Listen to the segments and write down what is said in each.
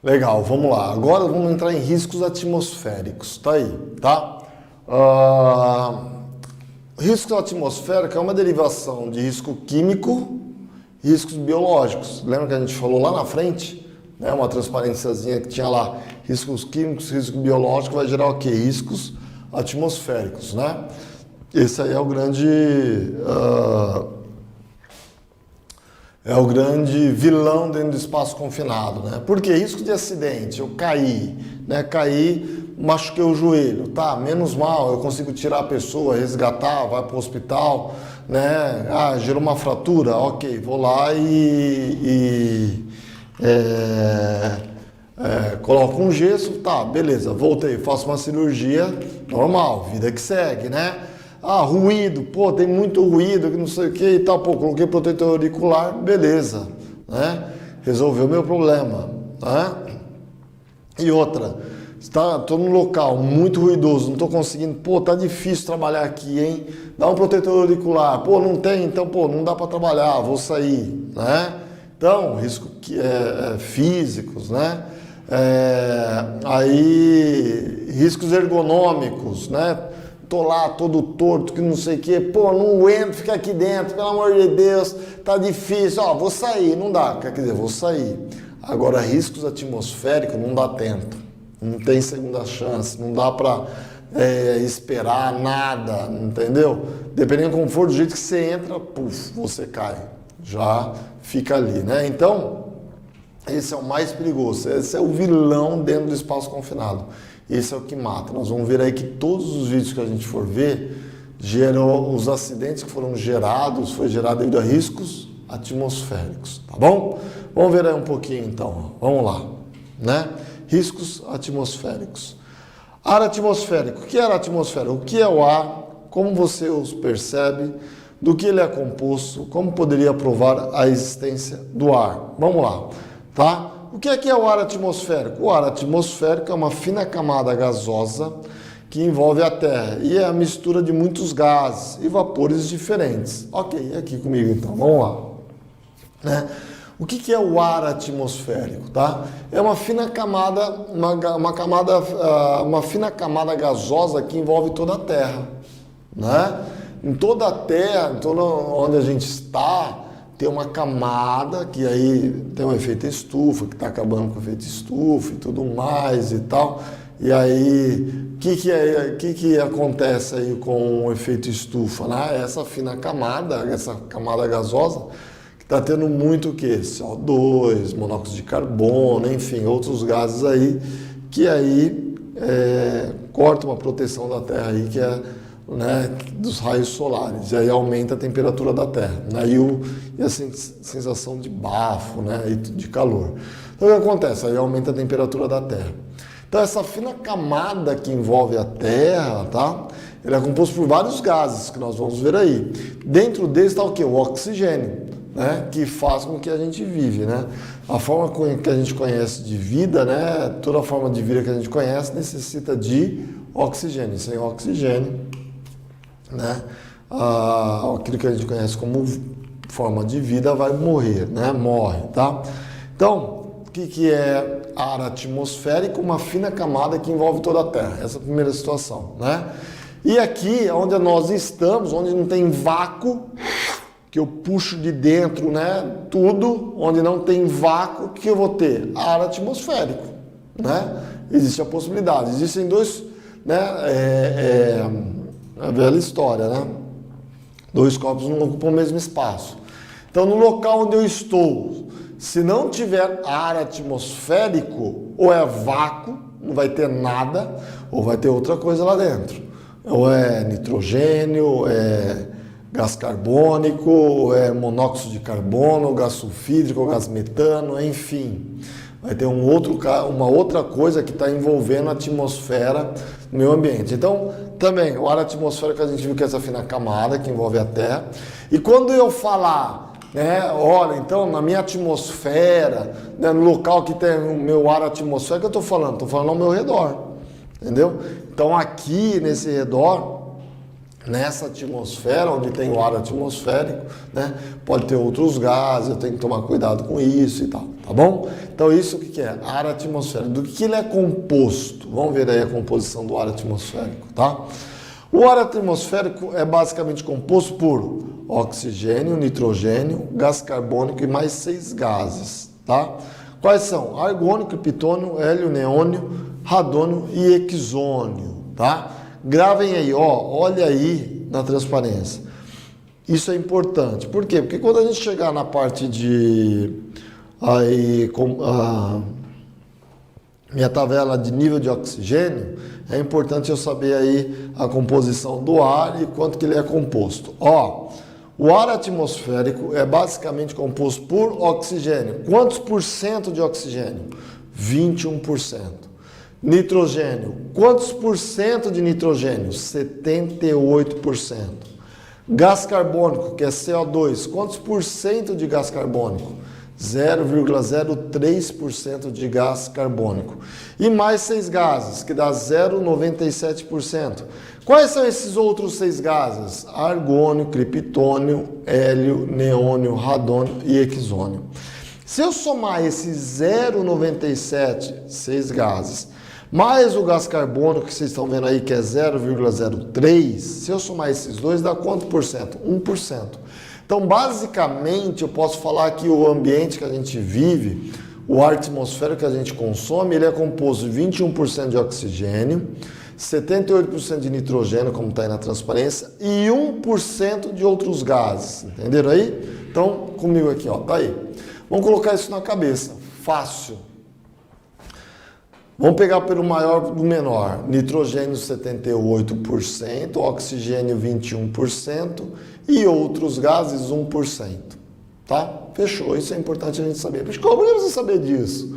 Legal, vamos lá. Agora vamos entrar em riscos atmosféricos. Tá aí, tá? Ah, risco atmosférico é uma derivação de risco químico e riscos biológicos. Lembra que a gente falou lá na frente? Né? Uma transparênciazinha que tinha lá riscos químicos, risco biológico, vai gerar o quê? Riscos atmosféricos, né? Esse aí é o grande... é o grande vilão dentro do espaço confinado, né? Por quê? Risco de acidente, eu caí, né? Caí, machuquei o joelho, tá? Menos mal, eu consigo tirar a pessoa, resgatar, vai para o hospital, né? Ah, gerou uma fratura, ok, vou lá coloco um gesso, tá, beleza, voltei, faço uma cirurgia, normal, vida que segue, né? Ah, ruído, pô, tem muito ruído, que não sei o que e tal, pô, coloquei protetor auricular, beleza, né? Resolveu meu problema, né? E outra, tô num local muito ruidoso, não tô conseguindo, pô, tá difícil trabalhar aqui, hein? Dá um protetor auricular, pô, não tem, então, pô, não dá para trabalhar, vou sair, né? Então, riscos físicos, né? Aí, riscos ergonômicos, né? Tô lá todo torto, que não sei o quê, pô, não aguento ficar aqui dentro, pelo amor de Deus, tá difícil, ó, vou sair, não dá, quer dizer, vou sair. Agora, riscos atmosféricos não dá tempo, não tem segunda chance, não dá para esperar nada, entendeu? Dependendo como for, do jeito que você entra, puf, você cai, já fica ali, né? Então, esse é o mais perigoso, esse é o vilão dentro do espaço confinado. Esse é o que mata. Nós vamos ver aí que todos os vídeos que a gente for ver, os acidentes que foram gerados, foi gerado devido a riscos atmosféricos, tá bom? Vamos ver aí um pouquinho então, vamos lá, né? Riscos atmosféricos. Ar atmosférico. O que é ar atmosférico? O que é o ar? Como você os percebe? Do que ele é composto? Como poderia provar a existência do ar? Vamos lá, tá? O que é o ar atmosférico? O ar atmosférico é uma fina camada gasosa que envolve a Terra e é a mistura de muitos gases e vapores diferentes. Ok, aqui comigo então, vamos lá. Né? O que é o ar atmosférico? Tá? É uma fina camada, uma fina camada gasosa que envolve toda a Terra. Né? Em toda a Terra, em todo onde a gente está, tem uma camada que aí tem um efeito estufa, que está acabando com o efeito estufa e tudo mais e tal. E aí, o que acontece aí com o efeito estufa? Né? Essa fina camada, essa camada gasosa, que está tendo muito o quê? CO2, monóxido de carbono, enfim, outros gases aí, que aí cortam uma proteção da Terra aí, que é, né, dos raios solares, e aí aumenta a temperatura da Terra, né, e a sensação de bafo, né, e de calor. Então o que acontece? Aí aumenta a temperatura da Terra. Então essa fina camada que envolve a Terra, tá, ele é composto por vários gases, que nós vamos ver aí. Dentro deles está o quê? O oxigênio, né, que faz com que a gente vive, né? A forma que a gente conhece de vida, né, toda forma de vida que a gente conhece necessita de oxigênio. Sem oxigênio, né? Aquilo que a gente conhece como forma de vida vai morrer, né? Morre, tá? Então, o que é ar atmosférico? Uma fina camada que envolve toda a Terra. Essa é a primeira situação, né? E aqui, onde nós estamos, onde não tem vácuo, que eu puxo de dentro, né? Tudo, onde não tem vácuo, o que eu vou ter? Ar atmosférico, né? Existe a possibilidade. Existem dois, né? A velha história, né? Dois corpos não ocupam o mesmo espaço. Então, no local onde eu estou, se não tiver ar atmosférico, ou é vácuo, não vai ter nada, ou vai ter outra coisa lá dentro. Ou é nitrogênio, ou é gás carbônico, ou é monóxido de carbono, ou gás sulfídrico, ou gás metano, enfim. Vai ter uma outra coisa que está envolvendo a atmosfera no meio ambiente. Então, também, o ar atmosférico a gente viu que é essa fina camada que envolve a Terra. E quando eu falar, né, olha, então, na minha atmosfera, né, no local que tem o meu ar atmosférico, eu estou falando? Estou falando ao meu redor, entendeu? Então, aqui, nesse redor, nessa atmosfera, onde tem o ar atmosférico, né, pode ter outros gases, eu tenho que tomar cuidado com isso e tal, tá bom? Então isso o que é? Ar atmosférico. Do que ele é composto? Vamos ver aí a composição do ar atmosférico, tá? O ar atmosférico é basicamente composto por oxigênio, nitrogênio, gás carbônico e mais 6 gases, tá? Quais são? Argônio, criptônio, hélio, neônio, radônio e exônio, tá? Gravem aí, ó, olha aí na transparência. Isso é importante. Por quê? Porque quando a gente chegar na parte de aí, minha tabela de nível de oxigênio, é importante eu saber aí a composição do ar e quanto que ele é composto. Ó, o ar atmosférico é basicamente composto por oxigênio. Quantos por cento de oxigênio? 21%. Nitrogênio. Quantos por cento de nitrogênio? 78%. Gás carbônico, que é CO2. Quantos por cento de gás carbônico? 0,03% de gás carbônico. E mais 6 gases, que dá 0,97%. Quais são esses outros 6 gases? Argônio, criptônio, hélio, neônio, radônio e exônio. Se eu somar esses 0,97, 6 gases, mais o gás carbônico, que vocês estão vendo aí, que é 0,03, se eu somar esses dois, dá quanto por cento? 1%. Então, basicamente, eu posso falar que o ambiente que a gente vive, o ar atmosférico que a gente consome, ele é composto de 21% de oxigênio, 78% de nitrogênio, como está aí na transparência, e 1% de outros gases. Entenderam aí? Então, comigo aqui, ó, tá aí. Vamos colocar isso na cabeça. Fácil. Vamos pegar pelo maior do menor. Nitrogênio 78%, oxigênio 21% e outros gases 1%. Tá? Fechou. Isso é importante a gente saber. Mas como eu preciso saber disso?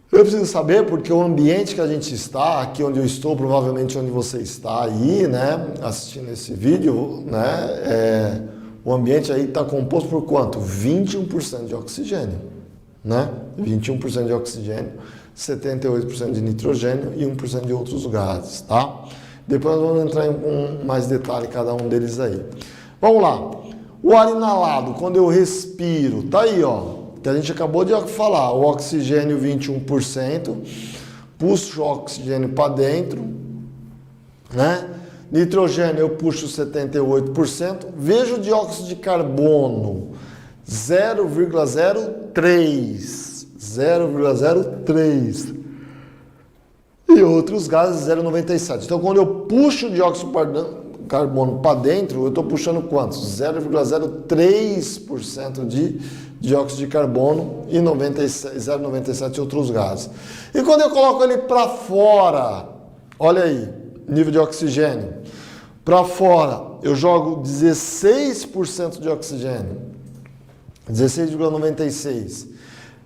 Eu preciso saber porque o ambiente que a gente está, aqui onde eu estou, provavelmente onde você está aí, né, assistindo esse vídeo, né, o ambiente aí está composto por quanto? 21% de oxigênio, né? 21% de oxigênio, 78% de nitrogênio e 1% de outros gases, tá? Depois nós vamos entrar em mais detalhe em cada um deles aí. Vamos lá. O ar inalado, quando eu respiro, tá aí, ó, que a gente acabou de falar, o oxigênio 21%, puxo o oxigênio para dentro, né? Nitrogênio eu puxo 78%, vejo o dióxido de carbono 0,03 e outros gases 0,97. Então, quando eu puxo o dióxido de carbono para dentro, eu estou puxando quantos? 0,03% de dióxido de carbono e 0,97 outros gases. E quando eu coloco ele para fora, olha aí, nível de oxigênio, para fora eu jogo 16% de oxigênio, 16,96%.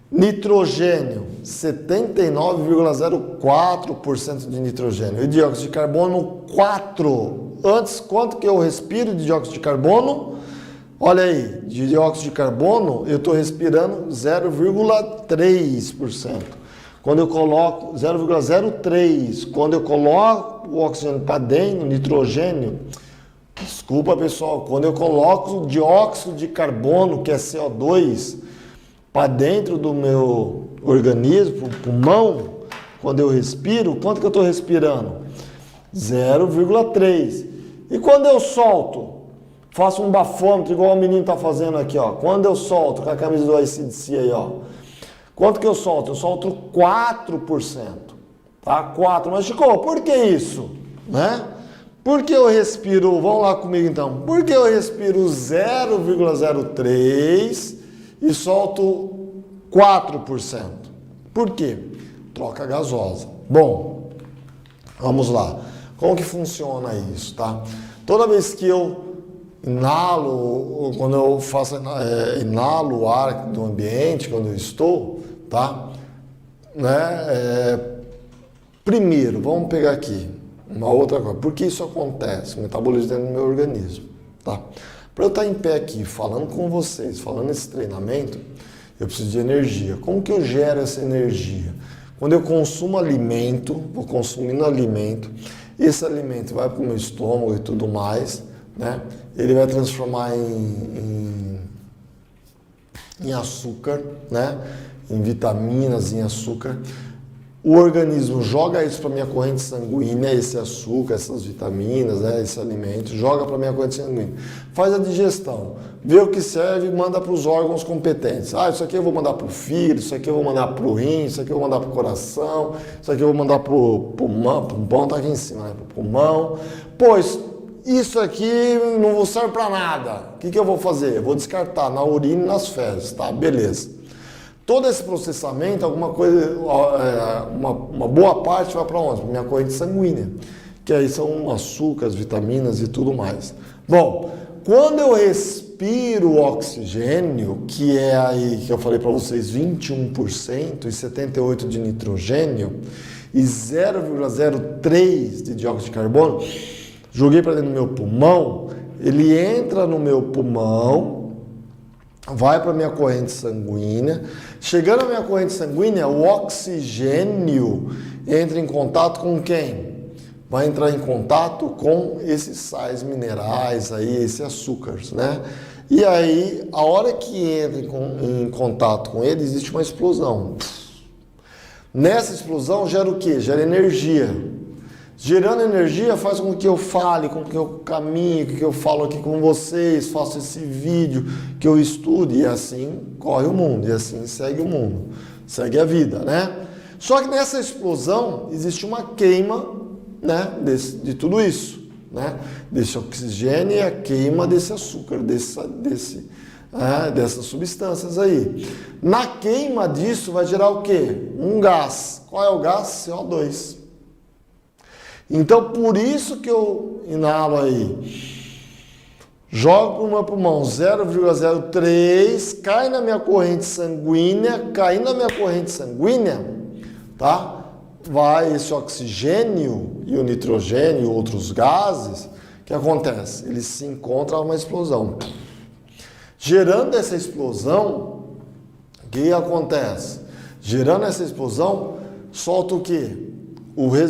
Nitrogênio, 79,04% de nitrogênio. E dióxido de carbono, 4%. Antes, quanto que eu respiro de dióxido de carbono? Olha aí, de dióxido de carbono, eu estou respirando 0,3%. Quando eu coloco 0,03%, quando eu coloco o oxigênio para dentro, nitrogênio, desculpa pessoal, quando eu coloco o dióxido de carbono, que é CO2, para dentro do meu organismo, pulmão, quando eu respiro, quanto que eu estou respirando? 0,3%. E quando eu solto, faço um bafômetro, igual o menino está fazendo aqui, ó. Quando eu solto, com a camisa do AC/DC aí, ó. Quanto que eu solto? Eu solto 4%. Tá? 4%. Mas, Chico, por que isso? Né? Por que eu respiro, vamos lá comigo então, por que eu respiro 0,03% e solto 4%? Por quê? Troca gasosa. Bom, vamos lá. Como que funciona isso, tá? Toda vez que eu inalo, quando eu faço inalo o ar do ambiente, quando eu estou, tá? Né? Primeiro, vamos pegar aqui uma outra coisa. Por que isso acontece? O metabolismo dentro do meu organismo, tá? Para eu estar em pé aqui, falando com vocês, falando esse treinamento, eu preciso de energia. Como que eu gero essa energia? Quando eu consumo alimento, vou consumindo alimento, Esse alimento vai para o meu estômago e tudo mais, né? Ele vai transformar em açúcar, né? Em vitaminas, em açúcar. O organismo joga isso para minha corrente sanguínea, esse açúcar, essas vitaminas, né, esse alimento, joga para minha corrente sanguínea. Faz a digestão, vê o que serve e manda para os órgãos competentes. Ah, isso aqui eu vou mandar para o fígado, isso aqui eu vou mandar para o rim, isso aqui eu vou mandar para o coração, isso aqui eu vou mandar para o pulmão, está aqui em cima, né, para o pulmão. Pois, isso aqui não serve para nada. O que eu vou fazer? Eu vou descartar na urina e nas fezes, tá? Beleza. Todo esse processamento, alguma coisa, uma boa parte vai para onde? Para minha corrente sanguínea, que aí são açúcares, vitaminas e tudo mais. Bom, quando eu respiro oxigênio, que é aí que eu falei para vocês, 21% e 78% de nitrogênio e 0,03 de dióxido de carbono, joguei para dentro do meu pulmão, ele entra no meu pulmão, vai para a minha corrente sanguínea. Chegando à minha corrente sanguínea, o oxigênio entra em contato com quem? Vai entrar em contato com esses sais minerais, aí, esses açúcares, né? E aí, a hora que entra em contato com ele, existe uma explosão. Nessa explosão gera o quê? Gera energia. Gerando energia faz com que eu fale, com que eu caminhe, com que eu falo aqui com vocês, faço esse vídeo, que eu estude, e assim corre o mundo, e assim segue o mundo, segue a vida, né? Só que nessa explosão existe uma queima, né, de tudo isso, né? Desse oxigênio e a queima desse açúcar, dessas substâncias aí. Na queima disso vai gerar o quê? Um gás. Qual é o gás? CO2. Então, por isso que eu inalo aí, jogo para o meu pulmão 0,03, cai na minha corrente sanguínea, caindo na minha corrente sanguínea, tá? Vai esse oxigênio e o nitrogênio e outros gases, o que acontece? Eles se encontram numa explosão. Gerando essa explosão, o que acontece? Gerando essa explosão, solta o quê?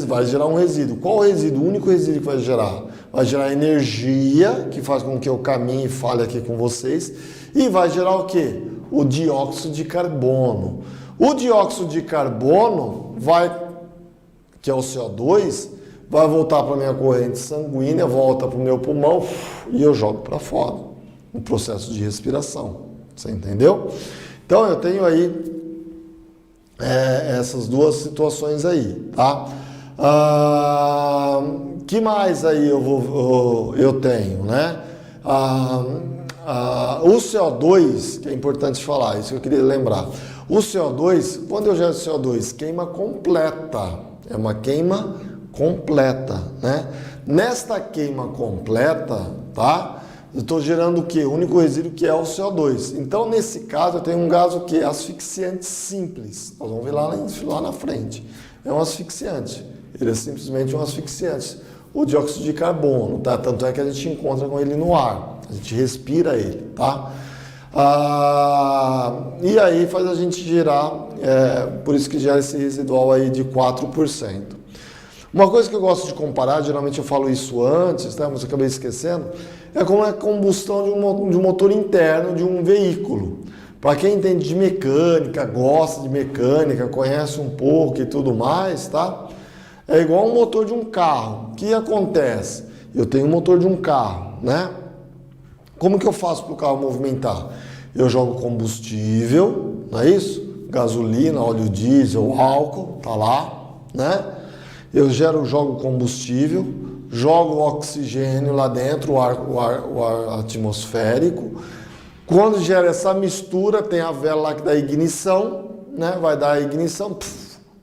Vai gerar um resíduo. Qual o resíduo? O único resíduo que vai gerar? Vai gerar energia, que faz com que eu caminhe e fale aqui com vocês. E vai gerar o quê? O dióxido de carbono. O dióxido de carbono que é o CO2, vai voltar para a minha corrente sanguínea, volta para o meu pulmão e eu jogo para fora. No processo de respiração. Você entendeu? Então eu tenho aí essas duas situações aí, tá? Que mais aí eu tenho, né? O CO2, que é importante falar, isso que eu queria lembrar. O CO2, quando eu gero CO2, queima completa, é uma queima completa, né? Nesta queima completa, tá? Eu estou gerando o quê? O único resíduo que é o CO2. Então, nesse caso, eu tenho um gás o quê? Asfixiante simples. Nós vamos ver lá na frente. É um asfixiante. Ele é simplesmente um asfixiante. O dióxido de carbono, tá? Tanto é que a gente encontra com ele no ar. A gente respira ele, tá? E aí faz a gente gerar, por isso que gera esse residual aí de 4%. Uma coisa que eu gosto de comparar, geralmente eu falo isso antes, tá? Mas eu acabei esquecendo, é como é a combustão de um motor interno de um veículo. Para quem entende de mecânica, gosta de mecânica, conhece um pouco e tudo mais, tá? É igual um motor de um carro. O que acontece? Eu tenho um motor de um carro, né? Como que eu faço para o carro movimentar? Eu jogo combustível, não é isso? Gasolina, óleo diesel, álcool, tá lá, né? Eu jogo combustível, jogo oxigênio lá dentro, o ar atmosférico. Quando gera essa mistura, tem a vela lá que dá ignição, né? Vai dar a ignição,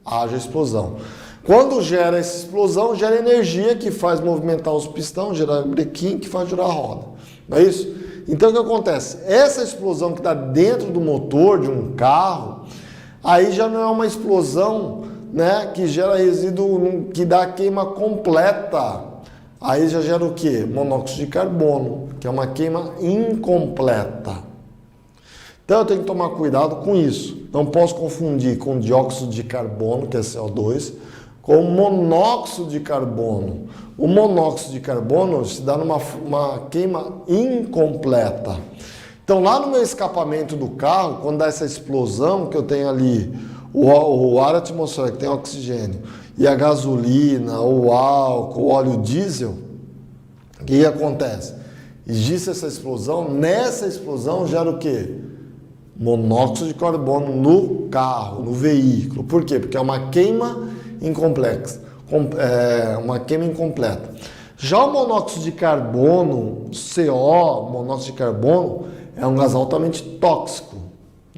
haja explosão. Quando gera essa explosão, gera energia que faz movimentar os pistões, gera brequim que faz girar a roda. Não é isso? Então o que acontece? Essa explosão que está dentro do motor de um carro, aí já não é uma explosão, né, que gera resíduo, que dá a queima completa. Aí já gera o quê? Monóxido de carbono, que é uma queima incompleta. Então eu tenho que tomar cuidado com isso. Não posso confundir com dióxido de carbono, que é CO2, com monóxido de carbono. O monóxido de carbono se dá numa queima incompleta. Então, lá no meu escapamento do carro, quando dá essa explosão que eu tenho ali, o ar atmosférico que tem oxigênio, e a gasolina, o álcool, o óleo diesel, o que acontece? Existe essa explosão, nessa explosão gera o quê? Monóxido de carbono no carro, no veículo. Por quê? Porque é uma queima incompleta. Já o monóxido de carbono, CO, monóxido de carbono, é um gás altamente tóxico.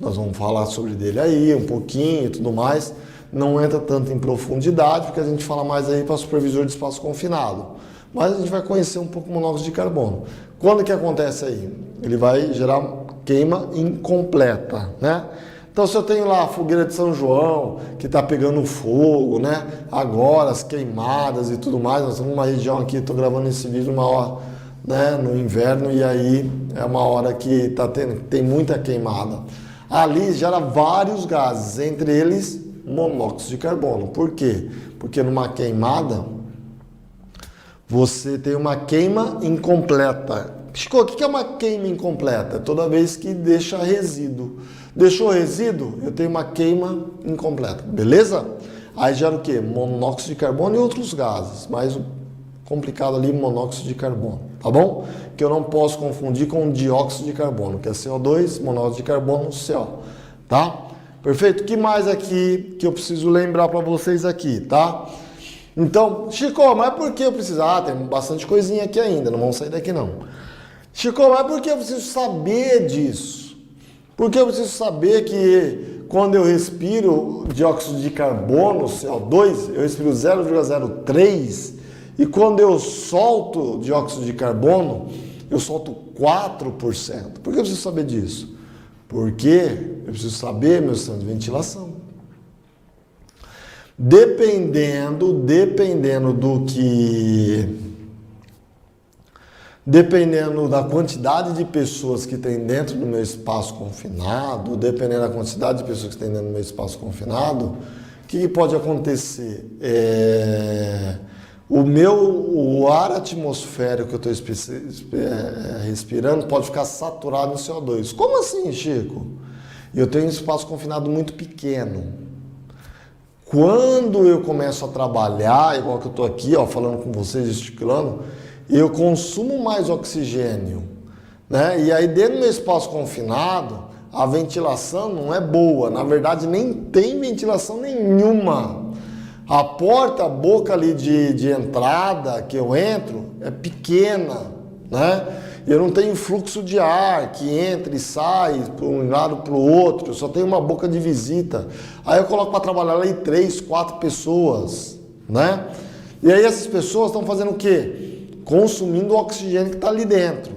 Nós vamos falar sobre ele aí um pouquinho e tudo mais. Não entra tanto em profundidade, porque a gente fala mais aí para supervisor de espaço confinado. Mas a gente vai conhecer um pouco o monóxido de carbono. Quando que acontece aí? Ele vai gerar queima incompleta, né? Então, se eu tenho lá a fogueira de São João, que está pegando fogo, né? Agora, as queimadas e tudo mais, nós estamos numa região aqui, estou gravando esse vídeo uma hora, né? No inverno, e aí é uma hora que tem muita queimada. Ali gera vários gases, entre eles monóxido de carbono. Por quê? Porque numa queimada, você tem uma queima incompleta. Chico, o que é uma queima incompleta? Toda vez que deixa resíduo. Deixou resíduo, eu tenho uma queima incompleta, beleza? Aí gera o quê? Monóxido de carbono e outros gases, mais complicado ali, monóxido de carbono, tá bom? Que eu não posso confundir com dióxido de carbono, que é CO2, monóxido de carbono, CO, tá? Perfeito? O que mais aqui que eu preciso lembrar para vocês aqui, tá? Então, Chico, mas por que eu preciso? Ah, tem bastante coisinha aqui ainda, não vamos sair daqui não. Chico, mas por que eu preciso saber disso? Porque eu preciso saber que quando eu respiro dióxido de carbono, CO2, eu respiro 0,03 e quando eu solto dióxido de carbono, eu solto 4%. Por que eu preciso saber disso? Porque eu preciso saber meu sistema de ventilação. Dependendo da quantidade de pessoas que tem dentro do meu espaço confinado, dependendo da quantidade de pessoas que tem dentro do meu espaço confinado, o que pode acontecer? O ar atmosférico que eu estou respirando pode ficar saturado em CO2. Como assim, Chico? Eu tenho um espaço confinado muito pequeno. Quando eu começo a trabalhar, igual que eu estou aqui, ó, falando com vocês, gesticulando, eu consumo mais oxigênio, né? E aí dentro do meu espaço confinado, a ventilação não é boa, na verdade nem tem ventilação nenhuma. A porta, a boca ali de entrada que eu entro é pequena, né? Eu não tenho fluxo de ar que entra e sai para um lado para o outro, eu só tenho uma boca de visita. Aí eu coloco para trabalhar ali 3, 4 pessoas, né? E aí essas pessoas estão fazendo o quê? Consumindo o oxigênio que está ali dentro.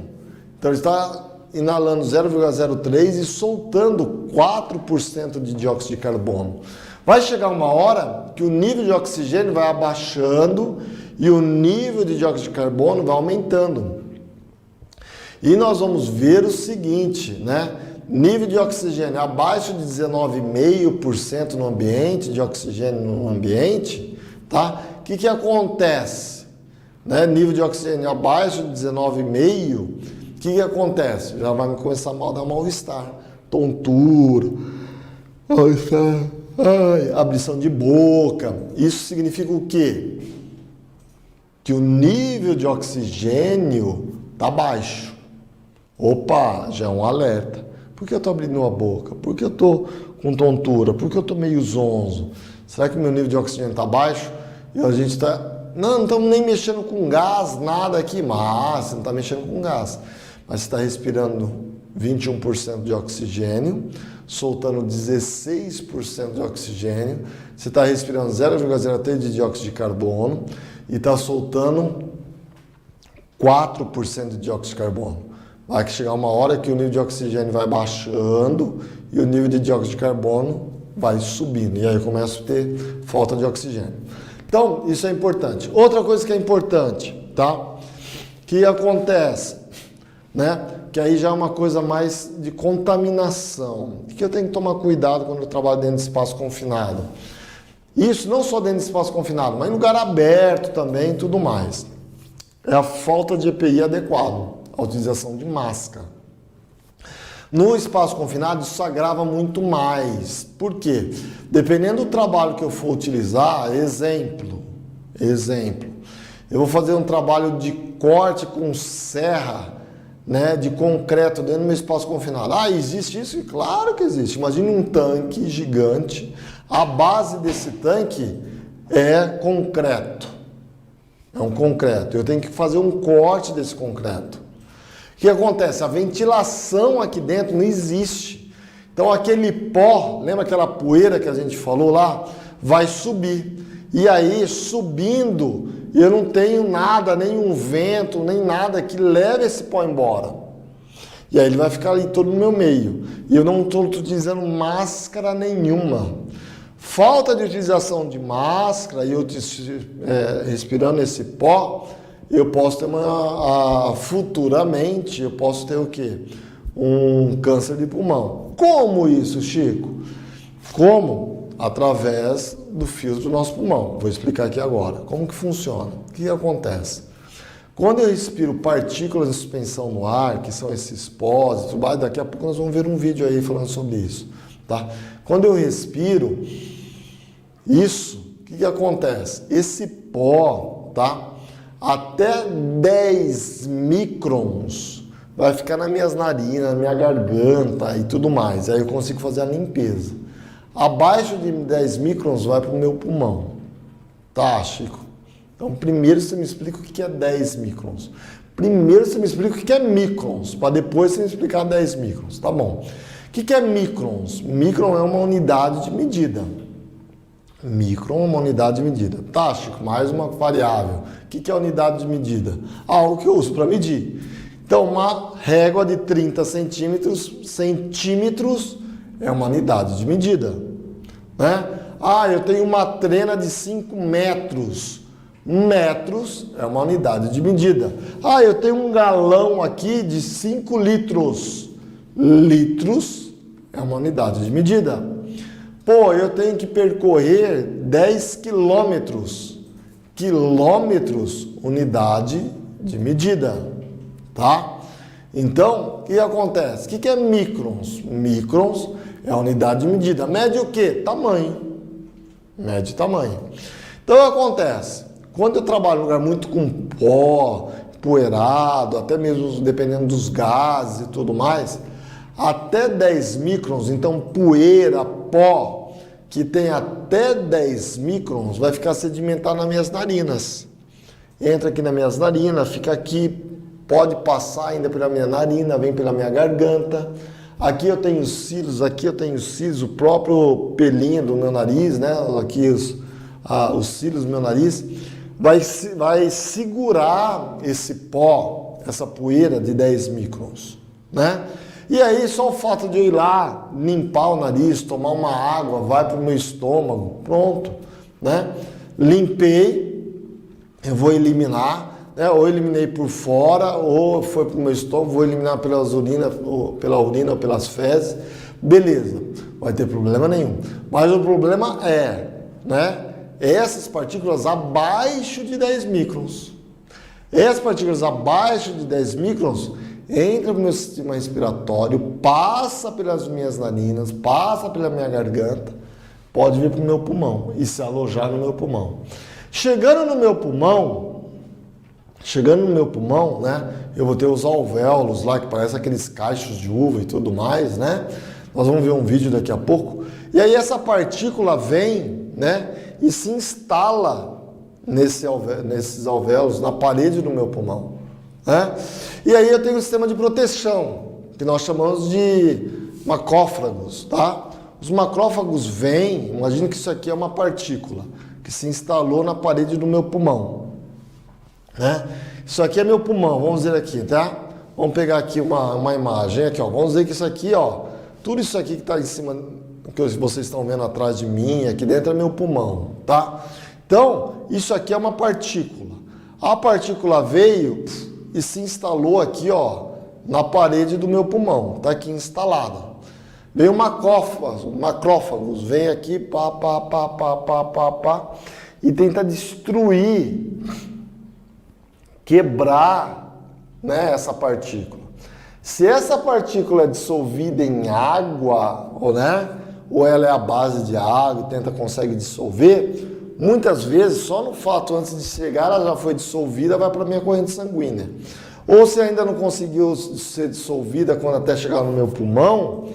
Então ele está inalando 0,03 e soltando 4% de dióxido de carbono. Vai chegar uma hora que o nível de oxigênio vai abaixando e o nível de dióxido de carbono vai aumentando. E nós vamos ver o seguinte, né? Nível de oxigênio abaixo de 19,5% no ambiente, de oxigênio no ambiente, tá? O que acontece? Né? Nível de oxigênio abaixo de 19,5%, o que acontece? Já vai começar a dar mal-estar, tontura, mal-estar, abrição de boca. Isso significa o quê? Que o nível de oxigênio está baixo. Opa, já é um alerta. Por que eu estou abrindo a boca? Por que eu estou com tontura? Por que eu estou meio zonzo? Será que o meu nível de oxigênio está baixo? E a gente está... Não estamos nem mexendo com gás, nada aqui. Mas você não está mexendo com gás. Mas você está respirando 21% de oxigênio, soltando 16% de oxigênio. Você está respirando 0,03 de dióxido de carbono e está soltando 4% de dióxido de carbono. Vai chegar uma hora que o nível de oxigênio vai baixando e o nível de dióxido de carbono vai subindo. E aí eu começo a ter falta de oxigênio. Então, isso é importante. Outra coisa que é importante, tá? Que acontece, né? Que aí já é uma coisa mais de contaminação. Que eu tenho que tomar cuidado quando eu trabalho dentro de espaço confinado. Isso não só dentro de espaço confinado, mas em lugar aberto também e tudo mais. É a falta de EPI adequado, a utilização de máscara. No espaço confinado, isso agrava muito mais. Por quê? Dependendo do trabalho que eu for utilizar, exemplo, eu vou fazer um trabalho de corte com serra, né, de concreto dentro do meu espaço confinado. Ah, existe isso? Claro que existe. Imagine um tanque gigante. A base desse tanque é concreto. É um concreto. Eu tenho que fazer um corte desse concreto. O que acontece? A ventilação aqui dentro não existe. Então aquele pó, lembra aquela poeira que a gente falou lá? Vai subir. E aí, subindo, eu não tenho nada, nenhum vento, nem nada que leve esse pó embora. E aí ele vai ficar ali todo no meu meio. E eu não estou utilizando máscara nenhuma. Falta de utilização de máscara e eu respirando esse pó, eu posso ter futuramente, eu posso ter o quê? Um câncer de pulmão. Como isso, Chico? Como? Através do filtro do nosso pulmão. Vou explicar aqui agora. Como que funciona? O que acontece? Quando eu respiro partículas de suspensão no ar, que são esses pós, daqui a pouco nós vamos ver um vídeo aí falando sobre isso. Tá? Quando eu respiro isso, o que acontece? Esse pó, tá? Até 10 microns vai ficar nas minhas narinas, na minha garganta e tudo mais. Aí eu consigo fazer a limpeza. Abaixo de 10 microns vai para o meu pulmão. Tá, Chico? Então, primeiro você me explica o que é 10 microns. Primeiro você me explica o que é microns, para depois você me explicar 10 microns. Tá bom. O que é microns? Micron é uma unidade de medida. Micron é uma unidade de medida. Tá, Chico? Mais uma variável. O que é unidade de medida? Algo que eu uso para medir. Então, uma régua de 30 centímetros é uma unidade de medida, né? Ah, eu tenho uma trena de 5 metros. Metros é uma unidade de medida. Ah, eu tenho um galão aqui de 5 litros. Litros é uma unidade de medida. Pô, eu tenho que percorrer 10 quilômetros. Quilômetros, unidade de medida, tá? Então, o que acontece? O que é microns? Microns é a unidade de medida. Mede o quê? Tamanho. Mede tamanho. Então, o que acontece? Quando eu trabalho em um lugar muito com pó, poeirado, até mesmo dependendo dos gases e tudo mais, até 10 microns, então poeira, pó, que tem até 10 microns, vai ficar sedimentado nas minhas narinas. Entra aqui nas minhas narinas, fica aqui, pode passar ainda pela minha narina, vem pela minha garganta. Aqui eu tenho cílios, o próprio pelinho do meu nariz, né? Aqui os cílios do meu nariz, vai segurar esse pó, essa poeira de 10 microns, né? E aí só o fato de eu ir lá, limpar o nariz, tomar uma água, vai para o meu estômago, pronto, né? Limpei, eu vou eliminar, ou eliminei por fora, ou foi para o meu estômago, vou eliminar pela urina ou pelas fezes, beleza, não vai ter problema nenhum. Mas o problema é, né, essas partículas abaixo de 10 microns. Essas partículas abaixo de 10 microns entram no meu sistema respiratório, passa pelas minhas narinas, passa pela minha garganta, pode vir para o meu pulmão e se alojar no meu pulmão. Chegando no meu pulmão, né, eu vou ter os alvéolos lá, que parecem aqueles cachos de uva e tudo mais, né? Nós vamos ver um vídeo daqui a pouco. E aí essa partícula vem, né, e se instala nesses alvéolos, na parede do meu pulmão, né? E aí eu tenho um sistema de proteção, que nós chamamos de macrófagos, tá? Os macrófagos vêm, imagina que isso aqui é uma partícula que se instalou na parede do meu pulmão, né? Isso aqui é meu pulmão, vamos ver aqui, tá? Vamos pegar aqui uma imagem aqui, ó. Vamos ver que isso aqui, ó, tudo isso aqui que está em cima, que vocês estão vendo atrás de mim, aqui dentro é meu pulmão, tá? Então, isso aqui é uma partícula. A partícula veio e se instalou aqui, ó, na parede do meu pulmão, tá aqui instalada. Vem o macrófagos, vem aqui, pá, e tenta destruir, quebrar, né, essa partícula. Se essa partícula é dissolvida em água, ou ela é a base de água e consegue dissolver, muitas vezes, só no fato antes de chegar, ela já foi dissolvida, vai para a minha corrente sanguínea. Ou se ainda não conseguiu ser dissolvida quando até chegar no meu pulmão,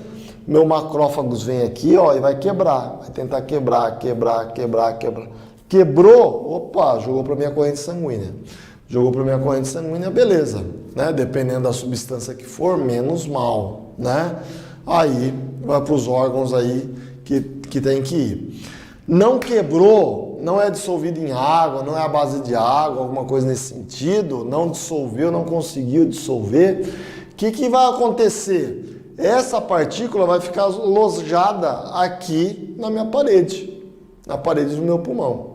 meu macrófagos vem aqui, ó, e vai quebrar. Vai tentar quebrar. Quebrou, opa, jogou para minha corrente sanguínea. Jogou para minha corrente sanguínea, beleza, né? Dependendo da substância que for, menos mal, né? Aí vai para os órgãos aí que tem que ir. Não quebrou, não é dissolvido em água, não é a base de água, alguma coisa nesse sentido, não dissolveu, não conseguiu dissolver. O que vai acontecer? Essa partícula vai ficar alojada aqui na minha parede, na parede do meu pulmão.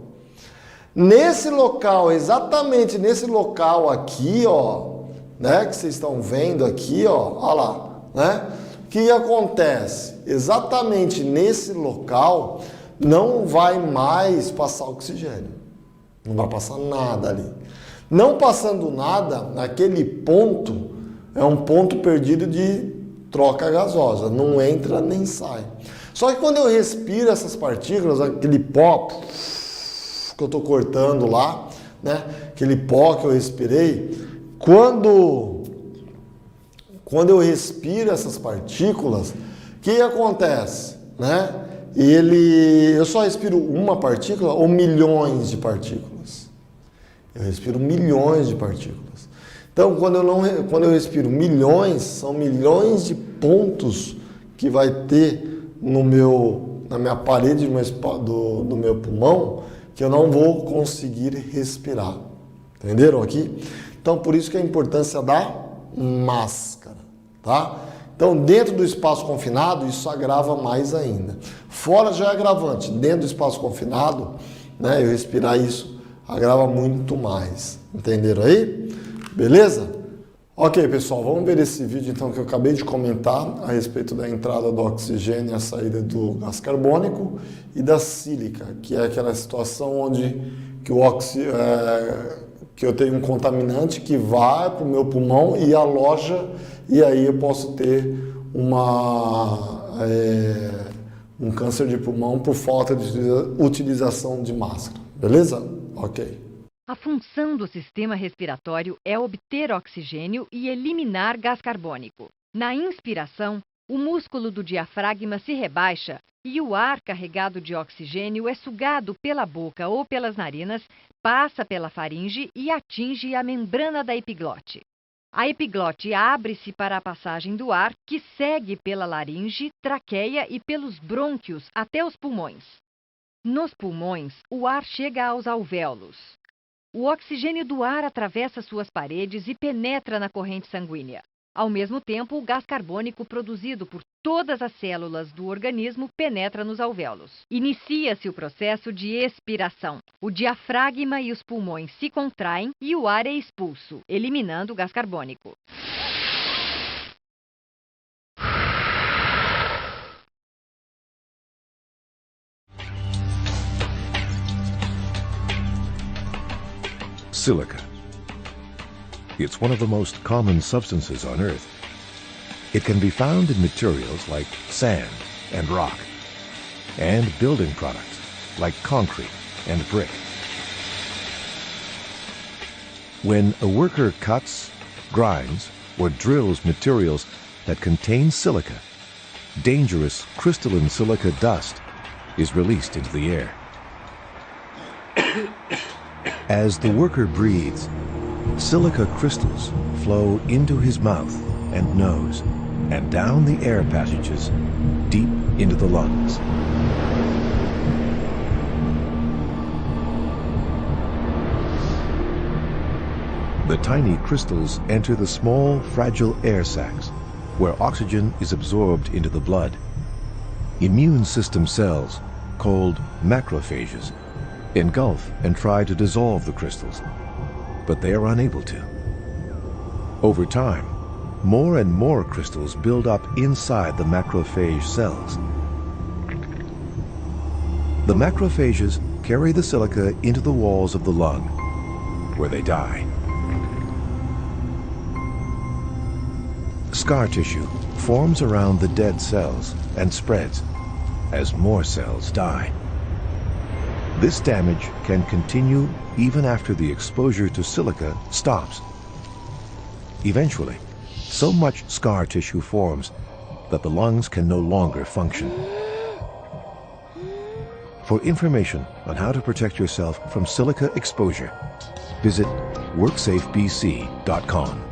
Nesse local, exatamente nesse local aqui, ó, né, que vocês estão vendo aqui, ó, olha lá, né? O que acontece? Exatamente nesse local não vai mais passar oxigênio. Não vai passar nada ali. Não passando nada, naquele ponto, é um ponto perdido de troca gasosa. Não entra nem sai. Só que quando eu respiro essas partículas, aquele pó que eu estou cortando lá, né? Aquele pó que eu respirei, quando eu respiro essas partículas, o que acontece, né? Eu só respiro uma partícula ou milhões de partículas? Eu respiro milhões de partículas. Então, quando eu respiro milhões, são milhões de pontos que vai ter na minha parede do meu pulmão, que eu não vou conseguir respirar. Entenderam aqui? Então, por isso que a importância da máscara, tá? Então, dentro do espaço confinado, isso agrava mais ainda. Fora já é agravante. Dentro do espaço confinado, né, eu respirar isso agrava muito mais. Entenderam aí? Beleza? Ok, pessoal, vamos ver esse vídeo então que eu acabei de comentar a respeito da entrada do oxigênio e a saída do gás carbônico e da sílica, que é aquela situação onde que eu tenho um contaminante que vai para o meu pulmão e aloja, e aí eu posso ter um câncer de pulmão por falta de utilização de máscara. Beleza? Ok. A função do sistema respiratório é obter oxigênio e eliminar gás carbônico. Na inspiração, o músculo do diafragma se rebaixa e o ar carregado de oxigênio é sugado pela boca ou pelas narinas, passa pela faringe e atinge a membrana da epiglote. A epiglote abre-se para a passagem do ar, que segue pela laringe, traqueia e pelos brônquios até os pulmões. Nos pulmões, o ar chega aos alvéolos. O oxigênio do ar atravessa suas paredes e penetra na corrente sanguínea. Ao mesmo tempo, o gás carbônico produzido por todas as células do organismo penetra nos alvéolos. Inicia-se o processo de expiração. O diafragma e os pulmões se contraem e o ar é expulso, eliminando o gás carbônico. Silica. It's one of the most common substances on Earth. It can be found in materials like sand and rock, and building products like concrete and brick. When a worker cuts, grinds, or drills materials that contain silica, dangerous crystalline silica dust is released into the air. As the worker breathes, silica crystals flow into his mouth and nose and down the air passages deep into the lungs. The tiny crystals enter the small, fragile air sacs, where oxygen is absorbed into the blood. Immune system cells, called macrophages, engulf and try to dissolve the crystals, but they are unable to. Over time, more and more crystals build up inside the macrophage cells. The macrophages carry the silica into the walls of the lung, where they die. Scar tissue forms around the dead cells and spreads as more cells die. This damage can continue even after the exposure to silica stops. Eventually, so much scar tissue forms that the lungs can no longer function. For information on how to protect yourself from silica exposure, visit WorksafeBC.com.